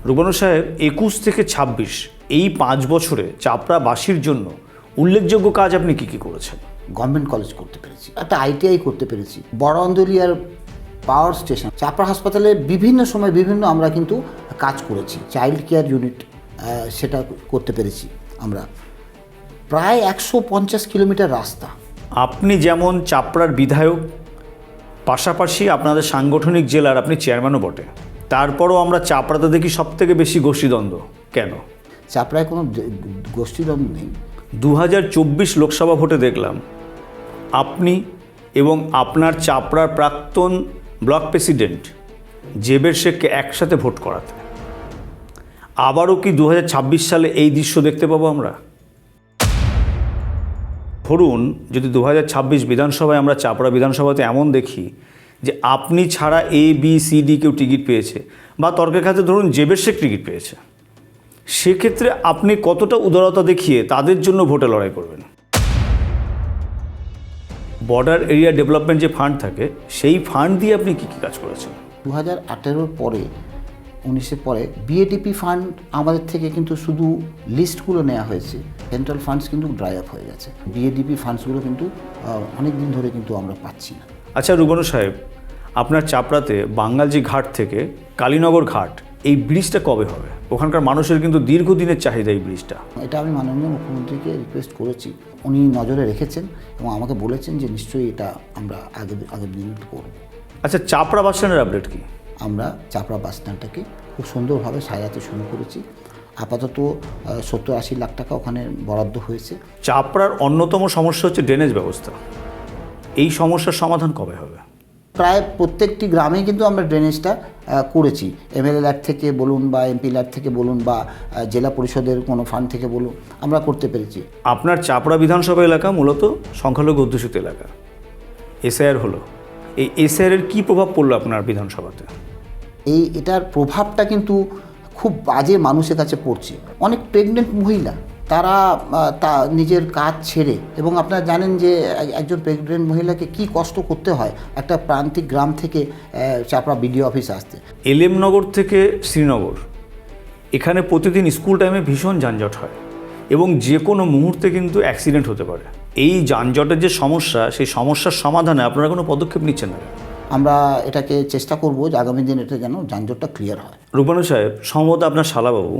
রুবানু সাহেব 21 থেকে 26 এই 5 বছরে চাপড়াবাসীর জন্য উল্লেখযোগ্য কাজ আপনি কি কি করেছেন? গভর্নমেন্ট কলেজ করতে পেরেছি, একটা ITI করতে পেরেছি, বড় আন্দোলিয়ার পাওয়ার স্টেশন, চাপড়া হাসপাতালে বিভিন্ন সময় বিভিন্ন আমরা কিন্তু কাজ করেছি। চাইল্ড কেয়ার ইউনিট সেটা করতে পেরেছি আমরা। প্রায় 150 কিলোমিটার রাস্তা। আপনি যেমন চাপড়ার বিধায়ক, পাশাপাশি আপনাদের সাংগঠনিক জেলার আপনি চেয়ারম্যানও বটে, তারপরও আমরা চাপড়াতে দেখি সবথেকে বেশি গোষ্ঠীদ্বন্দ্ব কেন? চাপড়ায় কোনো গোষ্ঠীদ্বন্দ্ব নেই। 2024 লোকসভা ভোটে দেখলাম আপনি এবং আপনার চাপড়ার প্রাক্তন ব্লক প্রেসিডেন্ট জেবের শেখকে একসাথে ভোট করাতে। আবারও কি 2026 সালে এই দৃশ্য দেখতে পাবো আমরা? ধরুন যদি 2026 বিধানসভায় আমরা চাপড়া বিধানসভাতে এমন দেখি যে আপনি ছাড়া ABCD কেউ টিকিট পেয়েছে, বা তর্কের খাতে ধরুন জেবের শেখ টিকিট পেয়েছে, সেক্ষেত্রে আপনি কতটা উদারতা দেখিয়ে তাদের জন্য ভোটে লড়াই করবেন? বর্ডার এরিয়া ডেভেলপমেন্ট যে ফান্ড থাকে, সেই ফান্ড দিয়ে আপনি কী কী কাজ করেছেন? 2018 পরে 19-এর পরে BADP ফান্ড আমাদের থেকে কিন্তু শুধু লিস্টগুলো নেওয়া হয়েছে, সেন্ট্রাল ফান্ডস কিন্তু ড্রাই আপ হয়ে গেছে। BADP ফান্ডসগুলো কিন্তু অনেক দিন ধরে কিন্তু আমরা পাচ্ছি না। আচ্ছা রুবানু সাহেব, আপনার চাপড়াতে বাঙ্গালজি ঘাট থেকে কালীনগর ঘাট, এই ব্রিজটা কবে হবে? ওখানকার মানুষের কিন্তু দীর্ঘদিনের চাহিদা এই ব্রিজটা। এটা আমি মাননীয় মুখ্যমন্ত্রীকে রিকোয়েস্ট করেছি, উনি নজরে রেখেছেন এবং আমাকে বলেছেন যে নিশ্চয়ই এটা আমরা আগে দিন করব। আচ্ছা চাপড়া বাস স্ট্যান্ডের আপডেট কি? আমরা চাপড়া বাস স্ট্যান্ডটাকে খুব সুন্দরভাবে সাজাতে শুরু করেছি। আপাতত 70-80 লাখ টাকা ওখানে বরাদ্দ হয়েছে। চাপড়ার অন্যতম সমস্যা হচ্ছে ড্রেনেজ ব্যবস্থা। এই সমস্যার সমাধান কবে হবে? প্রায় প্রত্যেকটি গ্রামে কিন্তু আমরা ড্রেনেজটা করেছি। MLA ল্যাব থেকে বলুন বা MP ল্যাব থেকে বলুন বা জেলা পরিষদের কোনো ফান্ড থেকে বলুন, আমরা করতে পেরেছি। আপনার চাপড়া বিধানসভা এলাকা মূলত সংখ্যালঘু অধ্যুষিত এলাকা, SIR হলো, এই SIR-এর কী প্রভাব পড়লো আপনার বিধানসভাতে? এটার প্রভাবটা কিন্তু খুব বাজে মানুষের কাছে পড়ছে। অনেক প্রেগনেন্ট মহিলা তারা নিজের কাজ ছেড়ে, এবং আপনারা জানেন যে একজন প্রেগনেন্ট মহিলাকে কি কষ্ট করতে হয় একটা প্রান্তিক গ্রাম থেকে চাপড়া BDO অফিসে আসতে। LM নগর থেকে শ্রীনগর, এখানে প্রতিদিন স্কুল টাইমে ভীষণ যানজট হয় এবং যে কোনো মুহূর্তে কিন্তু অ্যাক্সিডেন্ট হতে পারে। এই যানজটের যে সমস্যা, সেই সমস্যার সমাধানে আপনারা কোনো পদক্ষেপ নিচ্ছেন না? আমরা এটাকে চেষ্টা করব যে আগামী দিন এটা যেন যানজটটা ক্লিয়ার হয়। রুবানু সাহেব, সম্ভবত আপনার শালাবাবু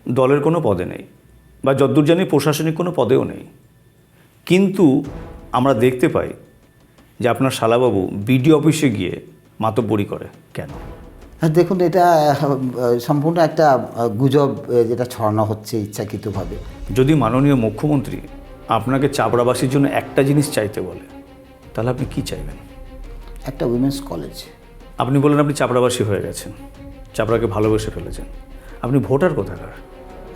দলের কোনো পদে নেই, বা যদ্দূর জানি প্রশাসনিক কোনো পদেও নেই, কিন্তু আমরা দেখতে পাই যে আপনার শালাবাবু BDO অফিসে গিয়ে মাতব্বরি করে কেন? দেখুন, এটা সম্পূর্ণ একটা গুজব যেটা ছড়ানো হচ্ছে ইচ্ছাকৃতভাবে। যদি মাননীয় মুখ্যমন্ত্রী আপনাকে চাপড়াবাসীর জন্য একটা জিনিস চাইতে বলে, তাহলে আপনি কি চাইবেন? একটা উইমেন্স কলেজ। আপনি বলেন আপনি চাপড়াবাসী হয়ে গেছেন, চাপড়াকে ভালোবেসে ফেলেছেন, আপনি ভোটার কোথাকার?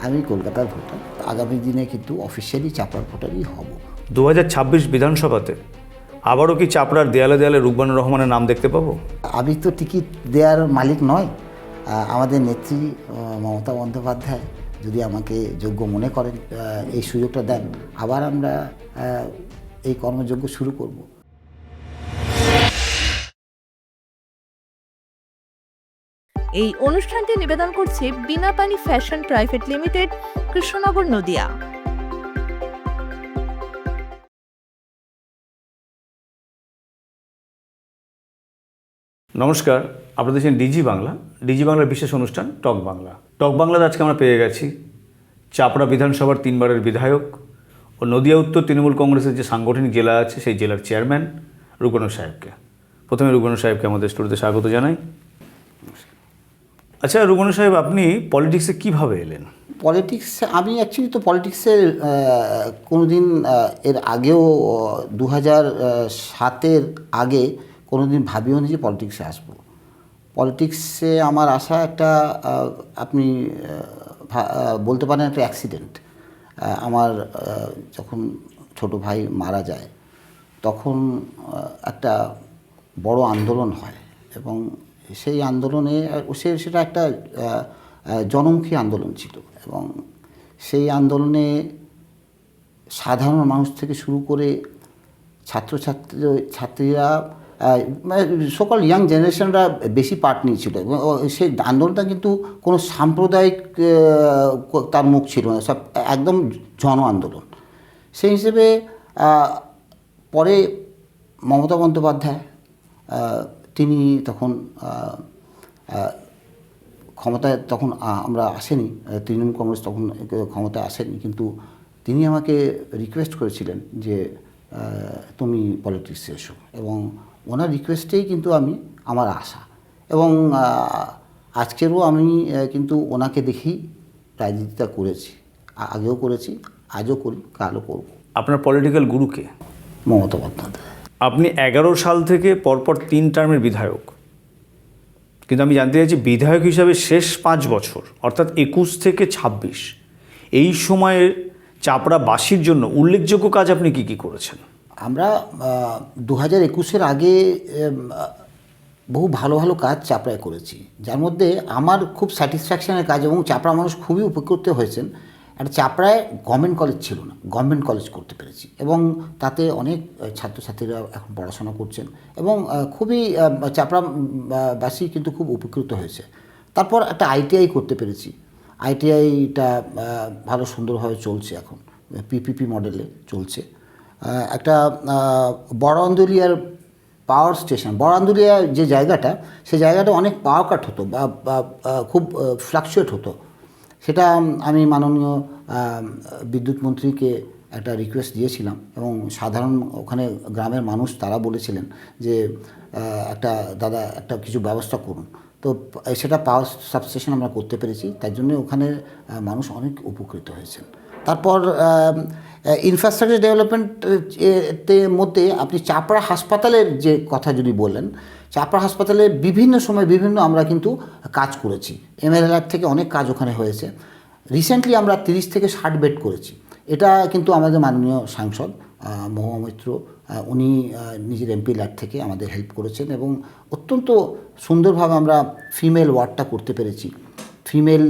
আমি কলকাতার ভোটার। আগামী দিনে কিন্তু অফিসিয়ালি চাপড়ার ভোটারই হব। 2026 বিধানসভাতে আবারও কি চাপড়ার দেয়ালে দেয়ালে রুকবানুর রহমানের নাম দেখতে পাবো? আমি তো টিকিট দেওয়ার মালিক নয়। আমাদের নেত্রী মমতা বন্দ্যোপাধ্যায় যদি আমাকে যোগ্য মনে করেন, এই সুযোগটা দেন, আবার আমরা এই কর্মযজ্ঞ শুরু করব। এই অনুষ্ঠানটি নিবেদন করছে বিনা পানি fashion private limited, Krishnanagar, Nadia. নমস্কার, আপনাদের দেখছেন ডিজি বাংলা, ডিজি বাংলার বিশেষ অনুষ্ঠান টক বাংলা। টক বাংলাতে আজকে আমরা পেয়ে গেছি চাপড়া বিধানসভার 3 বারের বিধায়ক ও নদিয়া উত্তর তৃণমূল কংগ্রেসের যে সাংগঠনিক জেলা আছে সেই জেলার চেয়ারম্যান রুকবানু সাহেবকে। প্রথমে রুকবানু সাহেবকে আমাদের স্টুডিওতে স্বাগত জানাই। আচ্ছা রুকবানু সাহেব, আপনি পলিটিক্সে কীভাবে এলেন? পলিটিক্সে আমি অ্যাকচুয়ালি তো পলিটিক্সের কোনো দিন এর আগেও 2007-এর আগে কোনো দিন ভাবিও নি যে পলিটিক্সে আসবো। পলিটিক্সে আমার আসা একটা আপনি বলতে পারেন একটা অ্যাক্সিডেন্ট। আমার যখন ছোট ভাই মারা যায়, তখন একটা বড় আন্দোলন হয় এবং সেই আন্দোলনে সেটা একটা জনমুখী আন্দোলন ছিল, এবং সেই আন্দোলনে সাধারণ মানুষ থেকে শুরু করে ছাত্রীরা সকল ইয়াং জেনারেশনরা বেশি পার্ট নিয়েছিল এবং সেই আন্দোলনটা কিন্তু কোনো সাম্প্রদায়িক তার মুখ ছিল না, সব একদম জন আন্দোলন। সেই হিসেবে পরে মমতা বন্দ্যোপাধ্যায় তিনি তখন ক্ষমতায় তখন আমরা আসেনি, তৃণমূল কংগ্রেস তখন ক্ষমতায় আসেনি, কিন্তু তিনি আমাকে রিকোয়েস্ট করেছিলেন যে তুমি পলিটিক্সে এসো, এবং ওনার রিকোয়েস্টেই কিন্তু আমার আশা, এবং আজকেরও আমি কিন্তু ওনাকে দেখেই রাজনীতিটা করেছি, আগেও করেছি, আজও করি, কালও করব। আপনার পলিটিক্যাল গুরুকে? মমতা বন্দ্যোপাধ্যায়। আপনি 11 সাল থেকে পরপর 3 টার্মের বিধায়ক, কিন্তু আমি জানতে চাইছি বিধায়ক হিসাবে শেষ 5 বছর অর্থাৎ 21 থেকে 26 এই সময়ে চাপড়াবাসীর জন্য উল্লেখযোগ্য কাজ আপনি কি কি করেছেন? আমরা 2021-এর আগে বহু ভালো ভালো কাজ চাপড়ায় করেছি, যার মধ্যে আমার খুব স্যাটিসফ্যাকশনের কাজ, এবং চাপড়া মানুষ খুবই উপকৃত হয়েছেন। একটা চাপড়ায় গভর্নমেন্ট কলেজ ছিল না, গভর্নমেন্ট কলেজ করতে পেরেছি, এবং তাতে অনেক ছাত্রছাত্রীরা এখন পড়াশোনা করছেন, এবং খুবই চাপড়াবাসী কিন্তু খুব উপকৃত হয়েছে। তারপর একটা ITI করতে পেরেছি, ITIটা ভালো সুন্দরভাবে চলছে, এখন PPP মডেলে চলছে। একটা বড় আন্দুলিয়ার পাওয়ার স্টেশন, বড় আন্দুলিয়া যে জায়গাটা, সেই জায়গাটা অনেক পাওয়ার কাট হতো বা খুব ফ্লাকচুয়েট হতো, সেটা আমি মাননীয় বিদ্যুৎ মন্ত্রীকে একটা রিকোয়েস্ট দিয়েছিলাম, এবং সাধারণ ওখানে গ্রামের মানুষ তারা বলেছিলেন যে দাদা একটা কিছু ব্যবস্থা করুন, তো সেটা পাওয়ার সাবস্টেশন আমরা করতে পেরেছি, তার জন্য ওখানে মানুষ অনেক উপকৃত হয়েছেন। তারপর ইনফ্রাস্ট্রাকচার ডেভেলপমেন্টের মধ্যে আপনি চাপড়া হাসপাতালের যে কথা যদি বলেন, চাপড়া হাসপাতালে বিভিন্ন সময় বিভিন্ন আমরা কিন্তু কাজ করেছি, MLR থেকে অনেক কাজ ওখানে হয়েছে। রিসেন্টলি আমরা 30 থেকে 60 বেড করেছি, এটা কিন্তু আমাদের মাননীয় সাংসদ মহুয়া মৈত্র উনি নিজের MP ল্যাড থেকে আমাদের হেল্প করেছেন, এবং অত্যন্ত সুন্দরভাবে আমরা ফিমেল ওয়ার্ডটা করতে পেরেছি। ফিমেল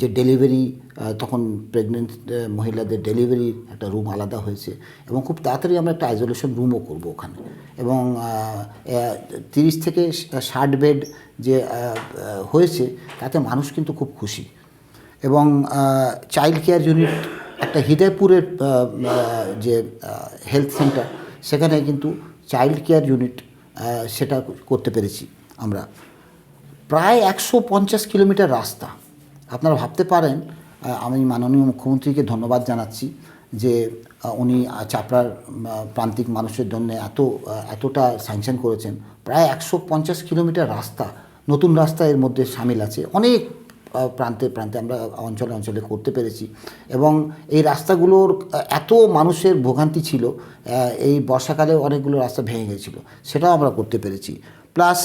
যে ডেলিভারি, তখন প্রেগনেন্ট মহিলাদের ডেলিভারির একটা রুম আলাদা হয়েছে, এবং খুব তাড়াতাড়ি আমরা একটা আইসোলেশন রুমও করব ওখানে, এবং 30 থেকে 60 বেড যে হয়েছে তাতে মানুষ কিন্তু খুব খুশি। এবং চাইল্ড কেয়ার ইউনিট, একটা হৃদয়পুরের যে হেলথ সেন্টার, সেখানে কিন্তু চাইল্ড কেয়ার ইউনিট সেটা করতে পেরেছি আমরা। প্রায় 150 কিলোমিটার রাস্তা, আপনারা ভাবতে পারেন, আমি মাননীয় মুখ্যমন্ত্রীকে ধন্যবাদ জানাচ্ছি যে উনি চাপড়ার প্রান্তিক মানুষের জন্য এতটা স্যাংশন করেছেন। প্রায় 150 কিলোমিটার রাস্তা, নতুন রাস্তা এর মধ্যে সামিল আছে, অনেক প্রান্তে প্রান্তে আমরা অঞ্চলে অঞ্চলে করতে পেরেছি, এবং এই রাস্তাগুলোর এত মানুষের ভোগান্তি ছিল, এই বর্ষাকালে অনেকগুলো রাস্তা ভেঙে গেছিলো, সেটাও আমরা করতে পেরেছি। প্লাস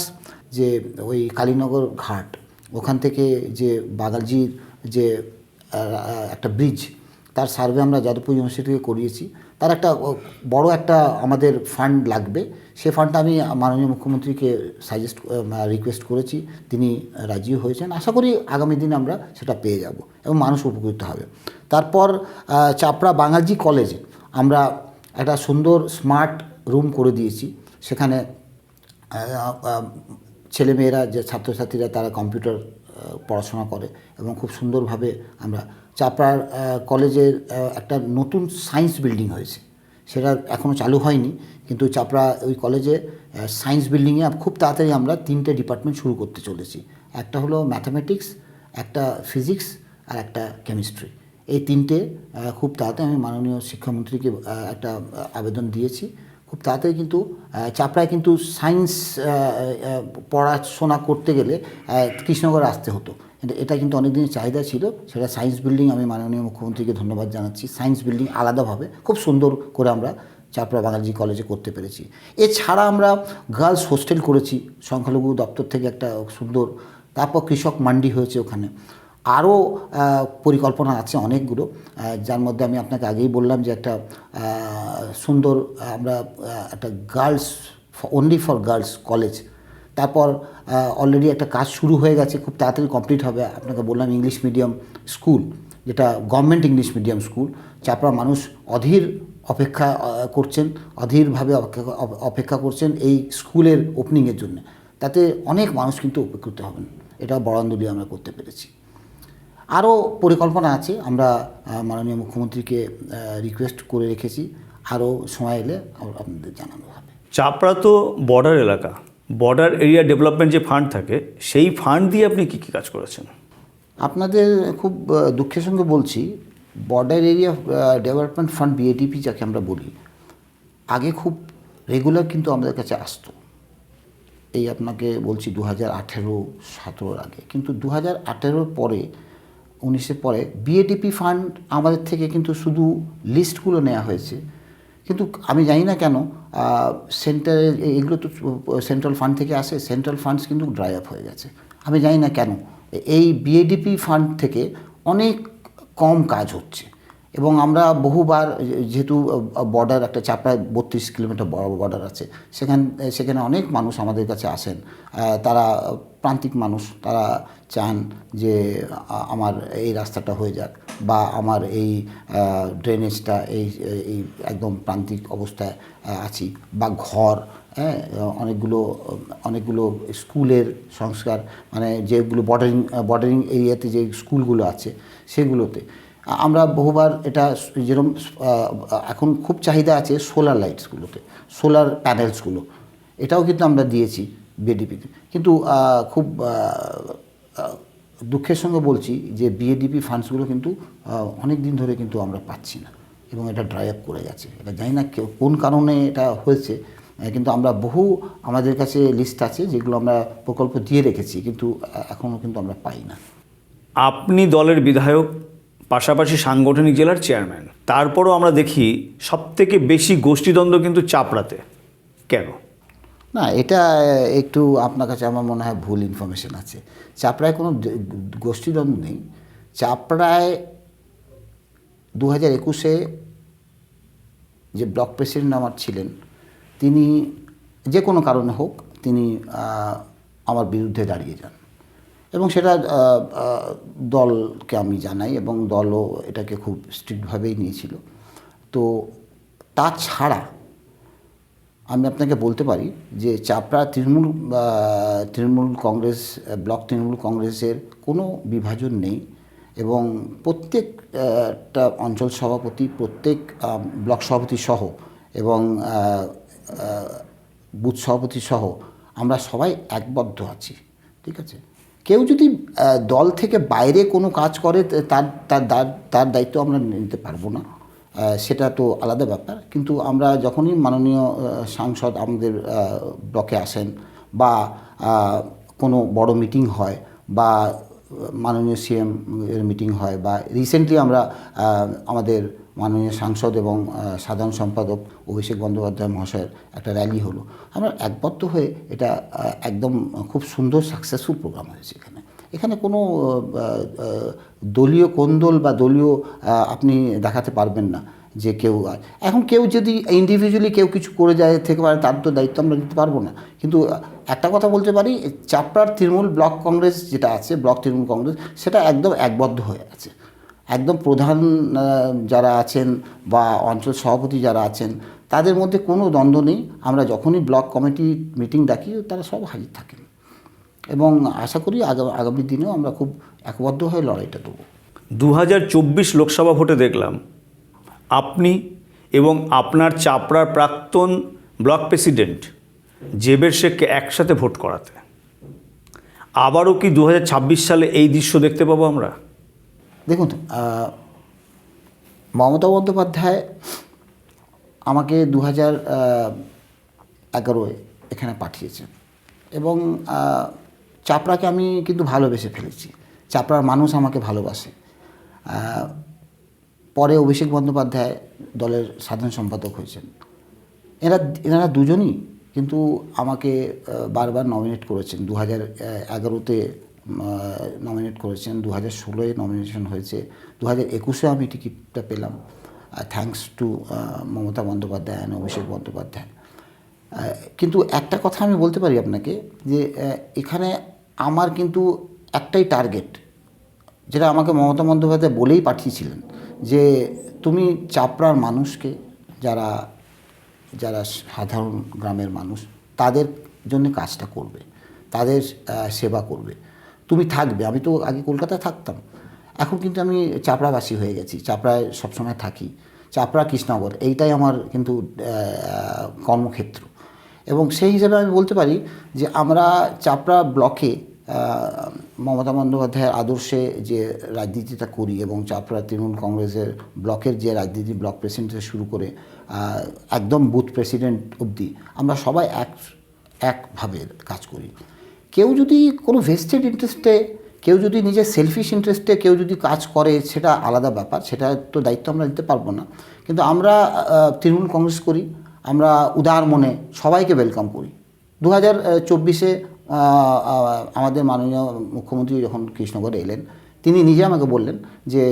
যে ওই কালীনগর ঘাট, ওখান থেকে যে বাগালজির যে একটা ব্রিজ, তার সার্ভে আমরা যাদবপুর ইউনিভার্সিটি থেকে করিয়েছি। তার একটা বড় একটা আমাদের ফান্ড লাগবে, সে ফান্ডটা আমি মাননীয় মুখ্যমন্ত্রীকে রিকোয়েস্ট করেছি, তিনি রাজিও হয়েছেন। আশা করি আগামী দিনে আমরা সেটা পেয়ে যাব এবং মানুষ উপকৃত হবে। তারপর চাপড়া বাঙালজি কলেজে আমরা একটা সুন্দর স্মার্ট রুম করে দিয়েছি, সেখানে ছেলেমেয়েরা যে ছাত্রছাত্রীরা তারা কম্পিউটার পড়াশোনা করে, এবং খুব সুন্দরভাবে আমরা চাপড়ার কলেজের একটা নতুন সায়েন্স বিল্ডিং হয়েছে, সেটা এখনও চালু হয়নি, কিন্তু চাপড়া ওই কলেজে সায়েন্স বিল্ডিংয়ে খুব তাড়াতাড়ি আমরা 3টে ডিপার্টমেন্ট শুরু করতে চলেছি। একটা হলো ম্যাথামেটিক্স, একটা ফিজিক্স, আর একটা কেমিস্ট্রি। এই 3টে খুব তাড়াতাড়ি আমি মাননীয় শিক্ষামন্ত্রীকে একটা আবেদন দিয়েছি। খুব তাড়াতাড়ি কিন্তু চাপড়ায় কিন্তু সায়েন্স পড়াশোনা করতে গেলে কৃষ্ণনগর আসতে হতো, এটা কিন্তু অনেক দিনের চাহিদা ছিল, সেটা সায়েন্স বিল্ডিং আমি মাননীয় মুখ্যমন্ত্রীকে ধন্যবাদ জানাচ্ছি। সায়েন্স বিল্ডিং আলাদাভাবে খুব সুন্দর করে আমরা চাপড়া বাঙালজি কলেজে করতে পেরেছি। এছাড়া আমরা গার্লস হোস্টেল করেছি, সংখ্যালঘু দপ্তর থেকে একটা সুন্দর। তারপর কৃষক মান্ডি হয়েছে ওখানে। আরও পরিকল্পনা আছে অনেকগুলো, যার মধ্যে আমি আপনাকে আগেই বললাম যে একটা সুন্দর আমরা একটা girls only for girls college. তারপর অলরেডি একটা কাজ শুরু হয়ে গেছে, খুব তাড়াতাড়ি কমপ্লিট হবে। আপনাকে বললাম ইংলিশ মিডিয়াম স্কুল, যেটা গভর্নমেন্ট ইংলিশ মিডিয়াম স্কুল। চাপড়া মানুষ অপেক্ষা করছেন, অধীরভাবে অপেক্ষা করছেন এই স্কুলের ওপেনিংয়ের জন্য। তাতে অনেক মানুষ কিন্তু উপকৃত হবেন, এটা বরান্দলি আমরা করতে পেরেছি। আরও পরিকল্পনা আছে, আমরা মাননীয় মুখ্যমন্ত্রীকে রিকোয়েস্ট করে রেখেছি, আরও সময় এলে আপনাদের জানানো হবে। চাপড়া তো বর্ডার এলাকা, বর্ডার এরিয়া ডেভেলপমেন্ট যে ফান্ড থাকে সেই ফান্ড দিয়ে আপনি কী কী কাজ করেছেন? আপনাদের খুব দুঃখের সঙ্গে বলছি, বর্ডার এরিয়া ডেভেলপমেন্ট ফান্ড বিএডিপি যাকে আমরা বলি, আগে খুব রেগুলার কিন্তু আমাদের কাছে আসতো। এই আপনাকে বলছি 2018-17 আগে, কিন্তু 2018 পরে 19 পরে বিএডিপি ফান্ড আমাদের থেকে কিন্তু শুধু লিস্টগুলো নেওয়া হয়েছে, কিন্তু আমি জানি না কেন সেন্টারের এগুলো তো সেন্ট্রাল ফান্ড থেকে আসে, সেন্ট্রাল ফান্ডস কিন্তু ড্রাই আপ হয়ে গেছে। আমি জানি না কেন এই বিএডিপি ফান্ড থেকে অনেক কম কাজ হচ্ছে। এবং আমরা বহুবার, যেহেতু বর্ডার একটা চাপড়া 32 কিলোমিটার বর্ডার আছে, সেখানে অনেক মানুষ আমাদের কাছে আসেন, তারা প্রান্তিক মানুষ, তারা চান যে আমার এই রাস্তাটা হয়ে যাক, বা আমার এই ড্রেনেজটা এই একদম প্রান্তিক অবস্থায় আছি, বা ঘর, হ্যাঁ, অনেকগুলো স্কুলের সংস্কার, মানে যেগুলো বর্ডারিং এরিয়াতে যে স্কুলগুলো আছে সেগুলোতে আমরা বহুবার, এটা যেরকম এখন খুব চাহিদা আছে সোলার লাইটসগুলোতে, সোলার প্যানেলসগুলো, এটাও কিন্তু আমরা দিয়েছি বিএডিপিতে। কিন্তু খুব দুঃখের সঙ্গে বলছি যে বিএডিপি ফান্ডসগুলো কিন্তু অনেক দিন ধরে কিন্তু আমরা পাচ্ছি না, এবং এটা ড্রাই আপ করে গেছে। এটা জানি না কোন কারণে এটা হয়েছে, কিন্তু আমরা আমাদের কাছে লিস্ট আছে যেগুলো আমরা প্রকল্প দিয়ে রেখেছি, কিন্তু এখনও কিন্তু আমরা পাই না। আপনি দলের বিধায়ক, পাশাপাশি সাংগঠনিক জেলার চেয়ারম্যান, তারপরও আমরা দেখি সবথেকে বেশি গোষ্ঠীদ্বন্দ্ব কিন্তু চাপড়াতে, কেন? না, এটা একটু আপনার কাছে আমার মনে হয় ভুল ইনফরমেশন আছে। চাপড়ায় কোনো গোষ্ঠীদ্বন্দ্ব নেই। চাপড়ায় 2021-এ যে ব্লক প্রেসিডেন্ট আমার ছিলেন, তিনি যে কোনো কারণে হোক তিনি আমার বিরুদ্ধে দাঁড়িয়ে যান, এবং সেটা দলকে আমি জানাই, এবং দলও এটাকে খুব স্ট্রিক্টভাবেই নিয়েছিল। তো তাছাড়া আমি আপনাকে বলতে পারি যে চাপড়া তৃণমূল কংগ্রেস, ব্লক তৃণমূল কংগ্রেসের কোনো বিভাজন নেই, এবং প্রত্যেকটা অঞ্চল সভাপতি, প্রত্যেক ব্লক সভাপতি সহ, এবং বুথ সভাপতি সহ আমরা সবাই একবদ্ধ আছি, ঠিক আছে? কেউ যদি দল থেকে বাইরে কোনো কাজ করে তার দায়িত্ব আমরা নিতে পারবো না, সেটা তো আলাদা ব্যাপার। কিন্তু আমরা যখনই মাননীয় সাংসদ আমাদের ব্লকে আসেন, বা কোনো বড় মিটিং হয়, বা মাননীয় সিএম এর মিটিং হয়, বা রিসেন্টলি আমরা আমাদের মাননীয় সাংসদ এবং সাধারণ সম্পাদক অভিষেক বন্দ্যোপাধ্যায় মহাশয়ের একটা র্যালি হলো, আমরা একবদ্ধ হয়ে এটা একদম খুব সুন্দর সাকসেসফুল প্রোগ্রাম হয়েছে। এখানে কোনো দলীয় কোন্দল বা দলীয় আপনি দেখাতে পারবেন না যে এখন কেউ যদি ইন্ডিভিজুয়ালি কেউ কিছু করে যায় থেকে পারে, তার তো দায়িত্ব আমরা নিতে পারবো না। কিন্তু একটা কথা বলতে পারি, চাপড়ার তৃণমূল ব্লক কংগ্রেস যেটা আছে, ব্লক তৃণমূল কংগ্রেস, সেটা একদম একবদ্ধ হয়ে আছে। একদম প্রধান যারা আছেন বা অঞ্চল সভাপতি যারা আছেন, তাদের মধ্যে কোনো দ্বন্দ্ব নেই। আমরা যখনই ব্লক কমিটি মিটিং ডাকি, তারা সব হাজির থাকেন, এবং আশা করি আগামী দিনেও আমরা খুব একবদ্ধ হয়ে লড়াইটা দেবো। 2024 লোকসভা ভোটে দেখলাম আপনি এবং আপনার চাপড়ার প্রাক্তন ব্লক প্রেসিডেন্ট জেবের শেখকে একসাথে ভোট করাতে। আবারও কি 2026 সালে এই দৃশ্য দেখতে পাবো আমরা? দেখুন, মমতা বন্দ্যোপাধ্যায় আমাকে 2011-এ এখানে পাঠিয়েছেন, এবং চাপড়াকে আমি কিন্তু ভালোবেসে ফেলেছি। চাপড়ার মানুষ আমাকে ভালোবাসে। পরে অভিষেক বন্দ্যোপাধ্যায় দলের সাধারণ সম্পাদক হয়েছেন। এনারা দুজনই কিন্তু আমাকে বারবার নমিনেট করেছেন। 2011-তে নমিনেট করেছেন, 2016-এ নমিনেশন হয়েছে, 2021-এ আমি টিকিটটা পেলাম, থ্যাঙ্কস টু মমতা বন্দ্যোপাধ্যায় এবং অভিষেক বন্দ্যোপাধ্যায়। কিন্তু একটা কথা আমি বলতে পারি আপনাকে, যে এখানে আমার কিন্তু একটাই টার্গেট, যেটা আমাকে মমতা বন্দ্যোপাধ্যায় বলেই পাঠিয়েছিলেন, যে তুমি চাপড়ার মানুষকে যারা যারা সাধারণ গ্রামের মানুষ, তাদের জন্য কাজটা করবে, তাদের সেবা করবে। তুমি থাকবে। আমি তো আগে কলকাতায় থাকতাম, এখন কিন্তু আমি চাপড়াবাসী হয়ে গেছি, চাপড়ায় সবসময় থাকি। চাপড়া কৃষ্ণনগর এইটাই আমার কিন্তু কর্মক্ষেত্র। এবং সেই হিসাবে আমি বলতে পারি যে আমরা চাপড়া ব্লকে মমতা বন্দ্যোপাধ্যায়ের আদর্শে যে রাজনীতিটা করি এবং চাপড়া তৃণমূল কংগ্রেসের ব্লকের যে রাজনীতি, ব্লক প্রেসিডেন্ট থেকে শুরু করে একদম বুথ প্রেসিডেন্ট অবধি আমরা সবাই একভাবে কাজ করি। কেউ যদি কোনো ভেস্টেড ইন্টারেস্টে, কেউ যদি নিজের সেলফিশ ইন্টারেস্টে কেউ যদি কাজ করে, সেটা আলাদা ব্যাপার, সেটা তো দায়িত্ব আমরা নিতে পারবো না। কিন্তু আমরা তৃণমূল কংগ্রেস করি, আমরা উদার মনে সবাইকে ওয়েলকাম করি। 2024-এ আমাদের মাননীয় মুখ্যমন্ত্রী যখন কৃষ্ণনগরে এলেন, তিনি নিজে আমাকে বললেন যে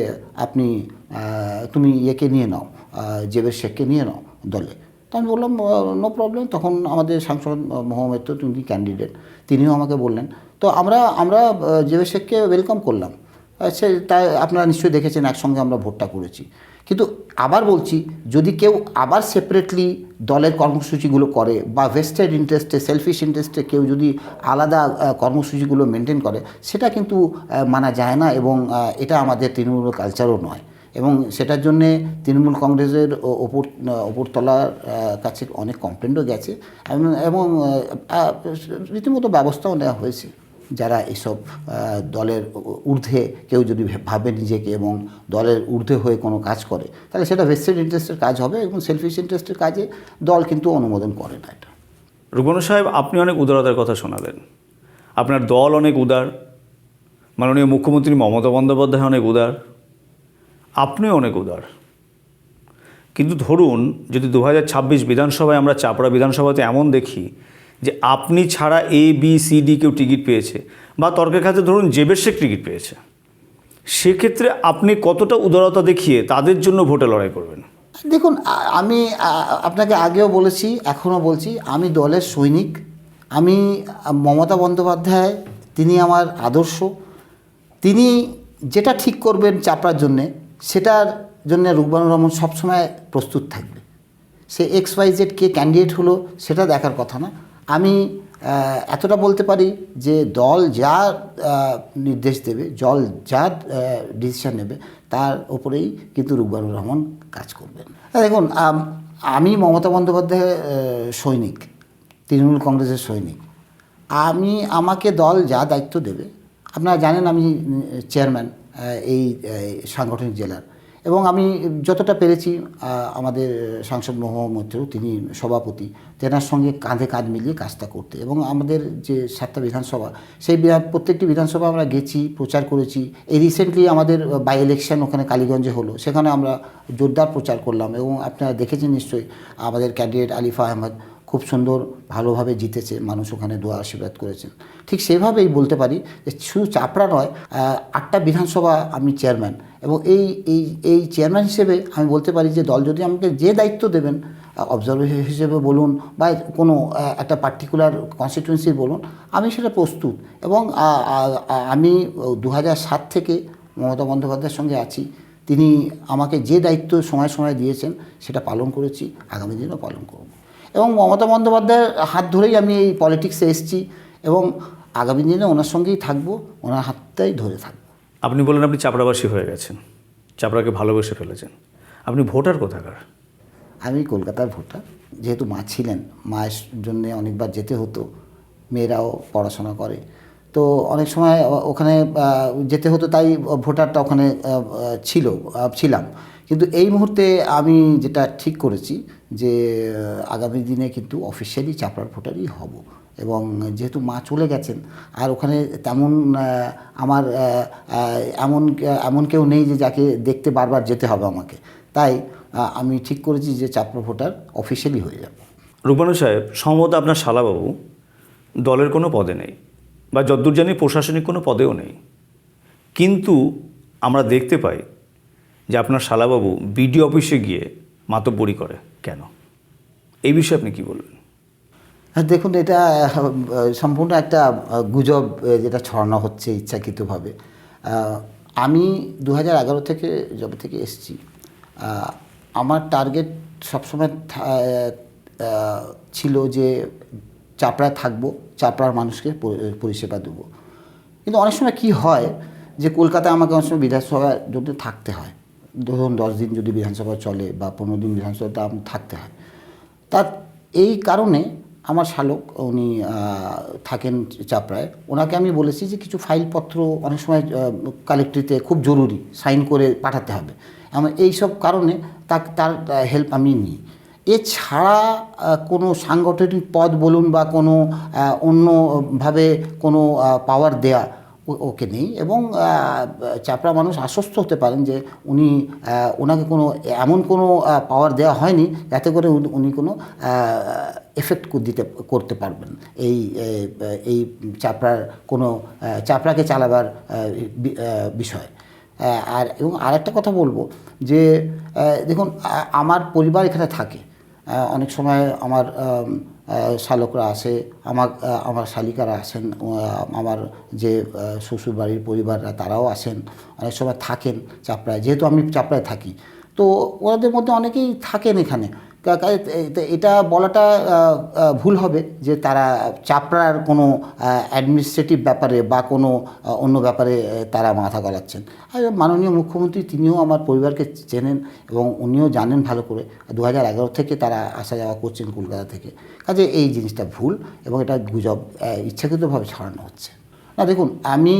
তুমি ইয়েকে নিয়ে নাও, জেবের শেখকে নিয়ে নাও দলে। তো আমি বললাম নো প্রবলেম। তখন আমাদের সাংসদ মোহাম্মদ, তিনি ক্যান্ডিডেট, তিনিও আমাকে বললেন। তো আমরা জেবের শেখকে ওয়েলকাম করলাম। সে তাই আপনারা নিশ্চয়ই দেখেছেন, একসঙ্গে আমরা ভোটটা করেছি। কিন্তু আবার বলছি, যদি কেউ আবার সেপারেটলি দলের কর্মসূচিগুলো করে বা ভেস্টেড ইন্টারেস্টে, সেলফিশ ইন্টারেস্টে কেউ যদি আলাদা কর্মসূচিগুলো মেনটেন করে, সেটা কিন্তু মানা যায় না এবং এটা আমাদের তৃণমূল কালচারও নয়। এবং সেটার জন্যে তৃণমূল কংগ্রেসের ওপরতলার কাছে অনেক কমপ্লেন্টও গেছে এবং রীতিমতো ব্যবস্থাও নেওয়া হয়েছে। যারা এইসব দলের ঊর্ধ্বে কেউ যদি ভাবে নিজেকে এবং দলের ঊর্ধ্বে হয়ে কোনো কাজ করে, তাহলে সেটা ভেস্টেড ইন্টারেস্টের কাজ হবে এবং সেলফিশ ইন্টারেস্টের কাজে দল কিন্তু অনুমোদন করে না। এটা রূপনাথ সাহেব, আপনি অনেক উদারতার কথা শোনালেন, আপনার দল অনেক উদার, মাননীয় মুখ্যমন্ত্রী মমতা বন্দ্যোপাধ্যায় অনেক উদার, আপনিও অনেক উদার। কিন্তু ধরুন যদি 2026 বিধানসভায় আমরা চাপড়া বিধানসভাতে এমন দেখি যে আপনি ছাড়া ABCD কেউ টিকিট পেয়েছে, বা তর্কের ক্ষেত্রে ধরুন জেবের শেখ টিকিট পেয়েছে, সেক্ষেত্রে আপনি কতটা উদারতা দেখিয়ে তাদের জন্য ভোটে লড়াই করবেন? দেখুন, আমি আপনাকে আগেও বলেছি, এখনও বলছি, আমি দলের সৈনিক। আমি মমতা বন্দ্যোপাধ্যায়, তিনি আমার আদর্শ। তিনি যেটা ঠিক করবেন চাপড়ার জন্যে, সেটার জন্য রুকবানুর রহমান সবসময় প্রস্তুত থাকবে। সে XYZ কে ক্যান্ডিডেট হলো সেটা দেখার কথা না। আমি এতটা বলতে পারি যে দল যা নির্দেশ দেবে, দল যা ডিসিশন নেবে, তার ওপরেই কিন্তু রুকবানুর রহমান কাজ করবেন। দেখুন, আমি মমতা বন্দ্যোপাধ্যায়ের সৈনিক, তৃণমূল কংগ্রেসের সৈনিক। আমাকে দল যা দায়িত্ব দেবে, আপনারা জানেন আমি চেয়ারম্যান এই সাংগঠনিক জেলার, এবং আমি যতটা পেরেছি আমাদের সাংসদ মোহাম্মদ, তিনি সভাপতি, তেনার সঙ্গে কাঁধে কাঁধ মিলিয়ে কাজটা করতে। এবং আমাদের যে 7টা বিধানসভা, সেই প্রত্যেকটি বিধানসভা আমরা গেছি, প্রচার করেছি। এই রিসেন্টলি আমাদের বাই ইলেকশন ওখানে কালীগঞ্জে হলো, সেখানে আমরা জোরদার প্রচার করলাম এবং আপনারা দেখেছেন নিশ্চয়ই আমাদের ক্যান্ডিডেট আলিফা আহমদ খুব সুন্দর ভালোভাবে জিতেছে, মানুষ ওখানে দোয়া আশীর্বাদ করেছেন। ঠিক সেভাবেই বলতে পারি যে শুধু চাপড়া নয়, 8টা বিধানসভা আমি চেয়ারম্যান, এবং এই চেয়ারম্যান হিসেবে আমি বলতে পারি যে দল যদি আমাকে যে দায়িত্ব দেবেন, অবজারভার হিসেবে বলুন বা কোনো একটা পার্টিকুলার কনস্টিটিউয়েন্সির বলুন, আমি সেটা প্রস্তুত। এবং আমি 2007 থেকে মমতা বন্দ্যোপাধ্যায়ের সঙ্গে আছি। তিনি আমাকে যে দায়িত্ব সময় সময় দিয়েছেন সেটা পালন করেছি, আগামী দিনও পালন করব। এবং মমতা বন্দ্যোপাধ্যায়ের হাত ধরেই আমি এই পলিটিক্সে এসেছি এবং আগামী দিনে ওনার সঙ্গেই থাকবো, ওনার হাতটাই ধরে থাকবো। আপনি বললেন আপনি চাপড়াবাসী হয়ে গেছেন, চাপড়াকে ভালোবেসে ফেলেছেন। আপনি ভোটার কোথাকার? আমি কলকাতার ভোটার। যেহেতু মা ছিলেন, মায়ের জন্যে অনেকবার যেতে হতো, মেয়েরাও পড়াশোনা করে, তো অনেক সময় ওখানে যেতে হতো, তাই ভোটারটা ওখানে ছিলাম। কিন্তু এই মুহূর্তে আমি যেটা ঠিক করেছি যে আগামী দিনে কিন্তু অফিসিয়ালি চাপড়ার ভোটারই হব। এবং যেহেতু মা চলে গেছেন, আর ওখানে তেমন আমার এমন কেউ নেই যে যাকে দেখতে বারবার যেতে হবে আমাকে, তাই আমি ঠিক করেছি যে চাপড়া ভোটার অফিসিয়ালি হয়ে যাব। রূপনাথ সাহেব, সম্ভবত আপনার শালাবাবু দলের কোনো পদে নেই, বা যদ্দূর জানি প্রশাসনিক কোনো পদেও নেই, কিন্তু আমরা দেখতে পাই যে আপনার শালাবাবু বিডিও অফিসে গিয়ে মাতব্বরি করে। কেন? এই বিষয়ে আপনি কী বলবেন? দেখুন, এটা সম্পূর্ণ একটা গুজব যেটা ছড়ানো হচ্ছে ইচ্ছাকৃতভাবে। আমি 2011 থেকে যবে থেকে এসেছি, আমার টার্গেট সবসময় ছিল যে চাপড়ায় থাকবো, চাপড়ার মানুষকে পরিষেবা দেবো। কিন্তু অনেক সময় কি হয় যে কলকাতায় আমাকে অনেক সময় বিধানসভায় যদি থাকতে হয়, ধরুন 10 দিন যদি বিধানসভা চলে বা 15 দিন বিধানসভাতে আমি থাকতে হয়। তার এই কারণে আমার শালক উনি থাকেন চাপড়ায়, ওনাকে আমি বলেছি যে কিছু ফাইলপত্র অনেক সময় কালেক্টরিতে খুব জরুরি সাইন করে পাঠাতে হবে, এইসব কারণে তার হেল্প আমি নিই। এছাড়া কোনো সাংগঠনিক পদ বলুন বা কোনো অন্যভাবে কোনো পাওয়ার দেয়া ওকে নেই। এবং চাপড়া মানুষ আশ্বস্ত হতে পারেন যে ওনাকে কোনো এমন কোনো পাওয়ার দেওয়া হয়নি যাতে করে উনি কোনো এফেক্ট করতে পারবেন এই চাপড়ার কোনো চাপড়াকে চালাবার বিষয়। এবং আরেকটা কথা বলবো যে দেখুন, আমার পরিবার এখানে থাকে, অনেক সময় আমার শালকরা আসে, আমার শালিকারা আসেন, আমার যে শ্বশুরবাড়ির পরিবাররা তারাও আসেন, অনেক সময় থাকেন চাপড়ায়, যেহেতু আমি চাপড়ায় থাকি। তো ওদের মধ্যে অনেকেই থাকেন এখানে। এটা বলাটা ভুল হবে যে তারা চাপড়ার কোনো অ্যাডমিনিস্ট্রেটিভ ব্যাপারে বা কোনো অন্য ব্যাপারে তারা মাথা গলাচ্ছেন। আর মাননীয় মুখ্যমন্ত্রী তিনিও আমার পরিবারকে চেনেন এবং উনিও জানেন ভালো করে। 2011 থেকে তারা আসা যাওয়া করছেন কলকাতা থেকে। কাজে এই জিনিসটা ভুল এবং এটা গুজব ইচ্ছাকৃতভাবে ছড়ানো হচ্ছে। না দেখুন, আমি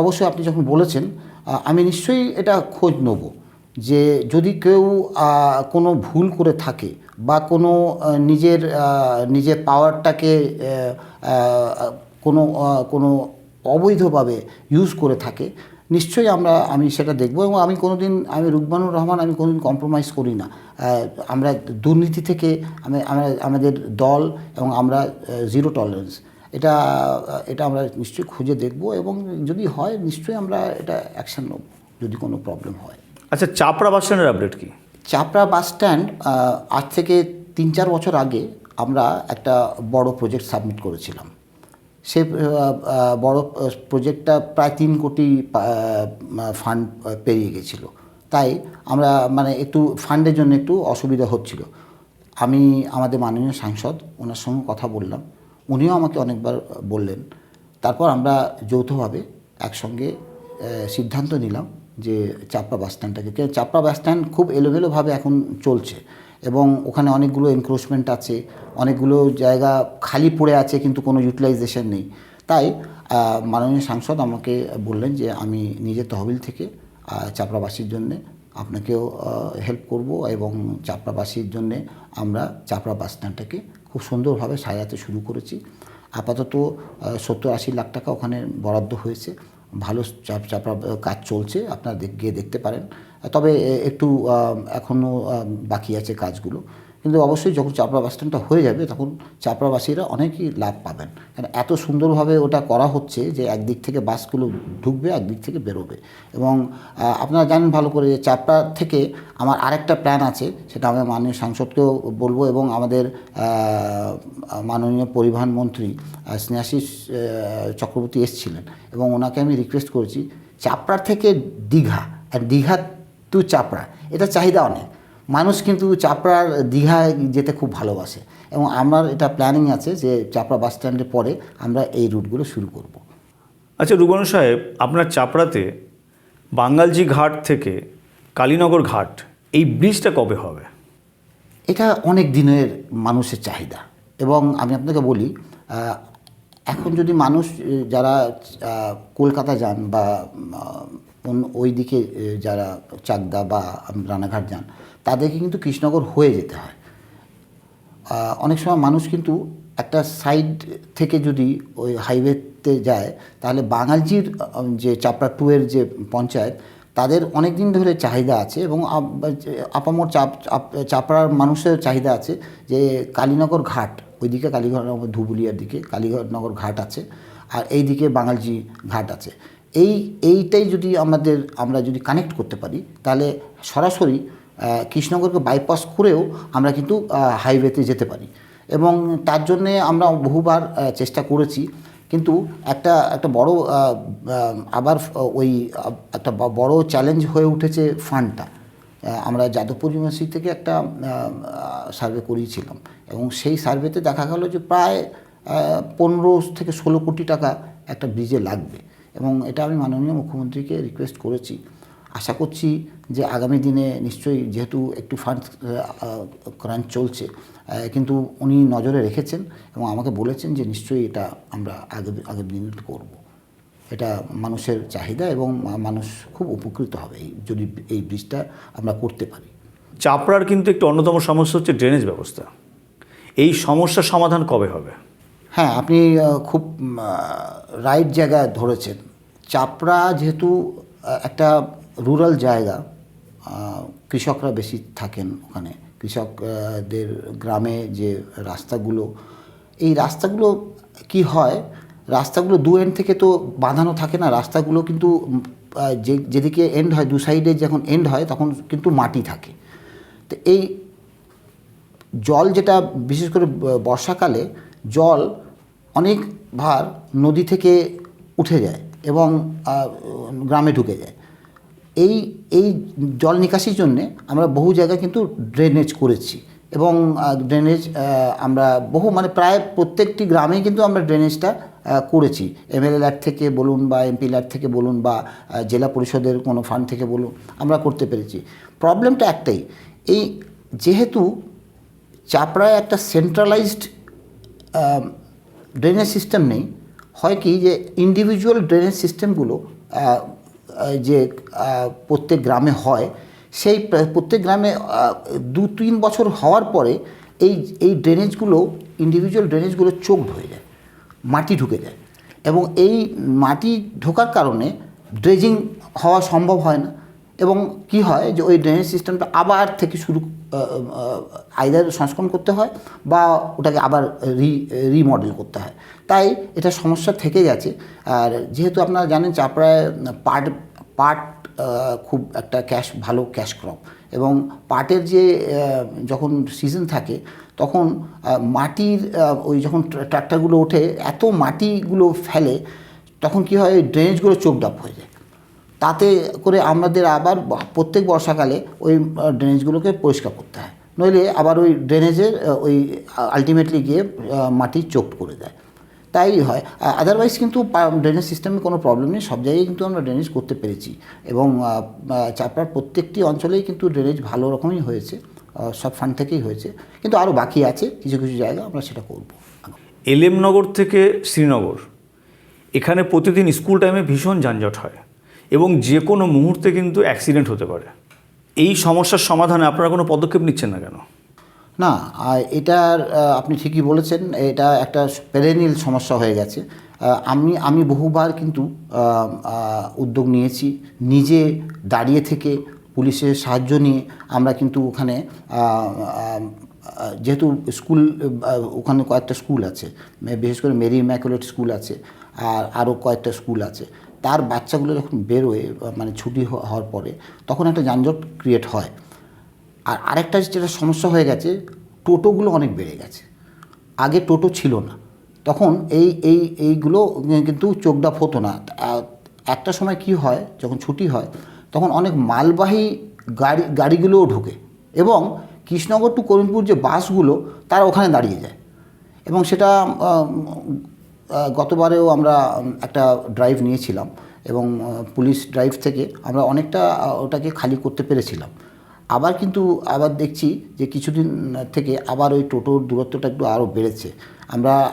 অবশ্যই আপনি যখন বলেছেন আমি নিশ্চয়ই এটা খোঁজ নেব যে যদি কেউ কোনো ভুল করে থাকে বা কোনো নিজের পাওয়ারটাকে কোনো অবৈধভাবে ইউজ করে থাকে, নিশ্চয়ই আমি সেটা দেখব। এবং আমি রুকমানুর রহমান আমি কোনোদিন কম্প্রোমাইজ করি না। আমরা দুর্নীতি থেকে আমাদের দল এবং আমরা জিরো টলারেন্স, এটা আমরা নিশ্চয়ই খুঁজে দেখব এবং যদি হয় নিশ্চয়ই আমরা এটা অ্যাকশন নেব যদি কোনো প্রবলেম হয়। আচ্ছা, চাপড়া বাস স্ট্যান্ডের আপডেট কি? চাপড়া বাস স্ট্যান্ড আজ থেকে 3-4 বছর আগে আমরা একটা বড় প্রজেক্ট সাবমিট করেছিলাম। সে বড় প্রজেক্টটা প্রায় 3 কোটি ফান্ড পেরিয়ে গেছিলো। তাই আমরা একটু ফান্ডের জন্য একটু অসুবিধা হচ্ছিল। আমি আমাদের মাননীয় সাংসদ ওনার সঙ্গে কথা বললাম, উনিও আমাকে অনেকবার বললেন। তারপর আমরা যৌথভাবে একসঙ্গে সিদ্ধান্ত নিলাম যে চাপড়া বাস স্ট্যান্ডটাকে, চাপড়া বাস স্ট্যান্ড খুব এলোমেলোভাবে এখন চলছে এবং ওখানে অনেকগুলো এনক্রোচমেন্ট আছে, অনেকগুলো জায়গা খালি পড়ে আছে কিন্তু কোনো ইউটিলাইজেশন নেই। তাই মাননীয় সাংসদ আমাকে বললেন যে আমি নিজের তহবিল থেকে চাপড়াবাসীর জন্যে আপনাকেও হেল্প করব এবং চাপড়াবাসীর জন্যে আমরা চাপড়া বাস স্ট্যান্ডটাকে খুব সুন্দরভাবে সাজাতে শুরু করেছি। আপাতত 70-80 লাখ টাকা ওখানে বরাদ্দ হয়েছে। ভালো চাপড়া কাজ চলছে, আপনারা গিয়ে দেখতে পারেন। তবে একটু এখনও বাকি আছে কাজগুলো, কিন্তু অবশ্যই যখন চাপড়া বাস স্ট্যান্ডটা হয়ে যাবে তখন চাপড়াবাসীরা অনেকই লাভ পাবেন। কারণ এত সুন্দরভাবে ওটা করা হচ্ছে যে একদিক থেকে বাসগুলো ঢুকবে, একদিক থেকে বেরোবে। এবং আপনারা জানেন ভালো করে যে চাপড়া থেকে আমার আরেকটা প্ল্যান আছে, সেটা আমি মাননীয় সাংসদকেও বলবো এবং আমাদের মাননীয় পরিবহন মন্ত্রী স্নেহাশিস চক্রবর্তী এসেছিলেন এবং ওনাকে আমি রিকোয়েস্ট করেছি চাপড়া থেকে দীঘা আর দীঘা টু চাপড়া, এটা চাহিদা অনেক। মানুষ কিন্তু চাপড়ার দীঘায় যেতে খুব ভালোবাসে এবং আমার এটা প্ল্যানিং আছে যে চাপড়া বাস স্ট্যান্ডের পরে আমরা এই রুটগুলো শুরু করব। আচ্ছা রুকমানুর সাহেব, আপনার চাপড়াতে বাঙ্গালজি ঘাট থেকে কালীনগর ঘাট এই ব্রিজটা কবে হবে? এটা অনেক দিনের মানুষের চাহিদা এবং আমি আপনাকে বলি, এখন যদি মানুষ যারা কলকাতা যান বা ওই দিকে যারা চাকদা বা রানাঘাট যান, তাদেরকে কিন্তু কৃষ্ণনগর হয়ে যেতে হয়। অনেক সময় মানুষ কিন্তু একটা সাইড থেকে যদি ওই হাইওয়েতে যায় তাহলে বাঙালজির যে চাপড়া 2 এর যে পঞ্চায়েত, তাদের অনেক দিন ধরে চাহিদা আছে এবং আপামর চাপড়ার মানুষের চাহিদা আছে যে কালীনগর ঘাট, ওইদিকে কালীনগর ধুবুলিয়ার দিকে কালীনগর ঘাট আছে আর এই দিকে বাঙালজি ঘাট আছে। এইটাই যদি আমরা যদি কানেক্ট করতে পারি তাহলে সরাসরি কৃষ্ণনগরকে বাইপাস করেও আমরা কিন্তু হাইওয়েতে যেতে পারি এবং তার জন্যে আমরা বহুবার চেষ্টা করেছি। কিন্তু একটা বড় আবার ওই একটা বড় চ্যালেঞ্জ হয়ে উঠেছে ফান্ডটা। আমরা যাদবপুর ইউনিভার্সিটি থেকে একটা সার্ভে করিয়েছিলাম এবং সেই সার্ভেতে দেখা গেল যে প্রায় 15 থেকে 16 কোটি টাকা একটা ব্রিজে লাগবে এবং এটা আমি মাননীয় মুখ্যমন্ত্রীকে রিকোয়েস্ট করেছি। আশা করছি যে আগামী দিনে নিশ্চয়ই, যেহেতু একটু ফান্ড ক্রাঞ্চ চলছে, কিন্তু উনি নজরে রেখেছেন এবং আমাকে বলেছেন যে নিশ্চয়ই এটা আমরা আগের দিনে করব। এটা মানুষের চাহিদা এবং মানুষ খুব উপকৃত হবে যদি এই ব্রিজটা আমরা করতে পারি। চাপড়ার কিন্তু একটি অন্যতম সমস্যা হচ্ছে ড্রেনেজ ব্যবস্থা। এই সমস্যার সমাধান কবে হবে? হ্যাঁ, আপনি খুব রাইট জায়গায় ধরেছেন। চাপড়া যেহেতু একটা রুরাল জায়গা, কৃষকরা বেশি থাকেন ওখানে, কৃষকদের গ্রামে যে রাস্তাগুলো, এই রাস্তাগুলো কি হয়, রাস্তাগুলো দু এন্ড থেকে তো বাঁধানো থাকে না, রাস্তাগুলো কিন্তু যেদিকে এন্ড হয়, দু সাইডে যখন এন্ড হয় তখন কিন্তু মাটি থাকে। তো এই জল, যেটা বিশেষ করে বর্ষাকালে জল অনেক ভার নদী থেকে উঠে যায় এবং গ্রামে ঢুকে যায়। এই জল নিকাশির জন্যে আমরা বহু জায়গায় কিন্তু ড্রেনেজ করেছি এবং ড্রেনেজ আমরা প্রায় প্রত্যেকটি গ্রামেই কিন্তু আমরা ড্রেনেজটা করেছি। এমএলএ ল্যাড থেকে বলুন বা এমপি ল্যাড থেকে বলুন বা জেলা পরিষদের কোনো ফান্ড থেকে বলুন, আমরা করতে পেরেছি। প্রবলেমটা একটাই, এই যেহেতু চাপড়ায় একটা সেন্ট্রালাইজড ড্রেনেজ সিস্টেম নেই, হয় কি যে ইন্ডিভিজুয়াল ড্রেনেজ সিস্টেমগুলো যে প্রত্যেক গ্রামে হয়, সেই প্রত্যেক গ্রামে 2-3 বছর হওয়ার পরে এই ড্রেনেজগুলো, ইন্ডিভিজুয়াল ড্রেনেজগুলো চোকড হয়ে যায়, মাটি ঢুকে যায় এবং এই মাটি ঢোকার কারণে ড্রেজিং হওয়া সম্ভব হয় না এবং কি হয় যে ওই ড্রেনেজ সিস্টেমটা আবার থেকে আইদার সংস্করণ করতে হয় বা ওটাকে আবার রিমডেল করতে হয়। তাই এটা সমস্যা থেকে গেছে। আর যেহেতু আপনারা জানেন চাপড়ায় পাট খুব একটা ভালো ক্যাশ ক্রপ এবং পাটের যে যখন সিজন থাকে তখন মাটির ওই যখন ট্রাক্টরগুলো ওঠে এত মাটিগুলো ফেলে, তখন কি হয়, ড্রেনেজগুলো চোকড আপ হয়ে যায়। তাতে করে আমাদের আবার প্রত্যেক বর্ষাকালে ওই ড্রেনেজগুলোকে পরিষ্কার করতে হয়, নইলে আবার ওই ড্রেনেজের ওই আলটিমেটলি গিয়ে মাটি চোকড করে দেয়। তাই হয়। আদারওয়াইজ কিন্তু ড্রেনেজ সিস্টেমে কোনো প্রবলেম নেই, সব জায়গায় কিন্তু আমরা ড্রেনেজ করতে পেরেছি এবং চাপড়ার প্রত্যেকটি অঞ্চলেই কিন্তু ড্রেনেজ ভালো রকমই হয়েছে, সব ফান্ড থেকেই হয়েছে, কিন্তু আরও বাকি আছে কিছু কিছু জায়গা, আমরা সেটা করব। এলেমনগর থেকে শ্রীনগর, এখানে প্রতিদিন স্কুল টাইমে ভীষণ যানজট হয় এবং যে কোনো মুহূর্তে কিন্তু অ্যাক্সিডেন্ট হতে পারে। এই সমস্যার সমাধানে আপনারা কোনো পদক্ষেপ নিচ্ছেন না কেন? না, এটার আপনি ঠিকই বলেছেন, এটা একটা পেরেনিয়াল সমস্যা হয়ে গেছে। আমি বহুবার কিন্তু উদ্যোগ নিয়েছি, নিজে দাঁড়িয়ে থেকে পুলিশের সাহায্য নিয়ে আমরা কিন্তু ওখানে, যেহেতু স্কুল, ওখানে কয়েকটা স্কুল আছে, বিশেষ করে মেরি ইম্যাকুলেট স্কুল আছে আর আরও কয়েকটা স্কুল আছে, তার বাচ্চাগুলো যখন বেরোয় ছুটি হওয়ার পরে তখন একটা যানজট ক্রিয়েট হয়। আর আরেকটা যেটা সমস্যা হয়ে গেছে, টোটোগুলো অনেক বেড়ে গেছে। আগে টোটো ছিল না, তখন এইগুলো কিন্তু চোকড আপ হতো না। একটা সময় কি হয়, যখন ছুটি হয় তখন অনেক মালবাহী গাড়িগুলোও ঢোকে এবং কৃষ্ণনগর টু করিমপুর যে বাসগুলো তারা ওখানে দাঁড়িয়ে যায় এবং সেটা গতবারেও আমরা একটা ড্রাইভ নিয়েছিলাম এবং পুলিশ ড্রাইভ থেকে আমরা অনেকটা ওটাকে খালি করতে পেরেছিলাম। আবার দেখছি যে কিছুদিন থেকে আবার ওই টোটোর দূরত্বটা একটু আরও বেড়েছে।